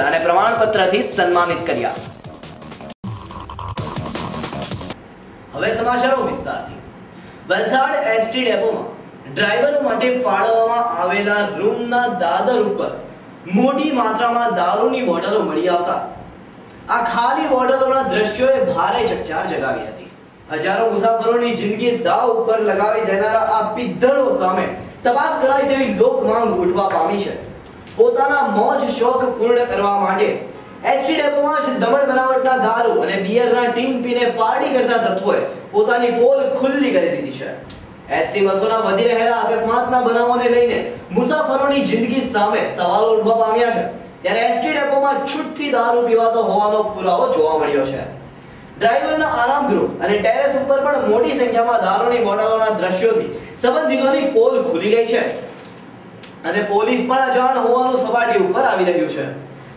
અને પ્રમાણપત્રથી સન્માનિત કર્યા। હવે સમાચારો વિસ્તારથી। વલસાડ એસટી ડેપોમાં ડ્રાઈવરો માટે ફાળવવામાં આવેલા રૂમના દાદર ઉપર મોટી માત્રામાં દારૂની બોટલો મળી આવતા આ ખાલી બોટલોના દ્રશ્યોએ ભારે ચકચાર જગાવી હતી। હજારો મુસાફરોની જિંદગી દાવ ઉપર લગાવી દેનારા આ પિદ્દળો સામે તપાસ કરાય તેવી લોક માંગ ઉઠવા પામી છે। પોતાના મોજ શોખ પૂર્ણ કરવા માટે એસટી ડેપોમાં જ દમણ બનાવટના દારૂ અને બિયરના ટીન પીને પાર્ટી કરતા તત્વોએ પોતાની પોલ ખુલ્લી કરી દીધી છે। એસટી બસોના વધી રહેલા અકસ્માતના બનાવોને લઈને મુસાફરોની જિંદગી સામે સવાલો ઉઠવા પામ્યા છે। ત્યારે એસટી ડેપોમાં છૂટથી દારૂ પીવાતો હોવાનો પુરાવો જોવા મળ્યો છે। ડ્રાઈવરના આરામ ગૃહ અને ટેરેસ ઉપર પણ મોટી સંખ્યામાં દારૂની બોટલોના દ્રશ્યોથી સંબંધિતોની પોલ ખુલી ગઈ છે અને પોલીસ પણ અજાણ હોવાનું સપાટી ઉપર આવી રહ્યું છે।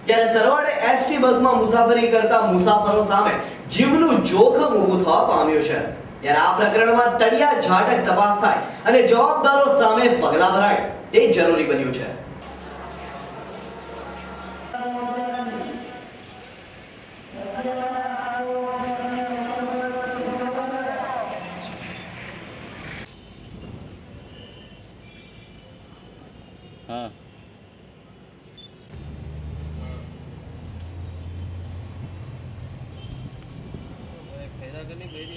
ત્યારે સરવાળે એસટી બસમાં મુસાફરી કરતા મુસાફરો સામે જીવનું જોખમ ઊભું થવા પામ્યું છે। ત્યારે આ પ્રકરણમાં તળિયા ઝાટક તપાસ થાય અને જવાબદારો સામે પગલાં ભરાય તે જરૂરી બન્યું છે। हाँ फायदा करने भेजी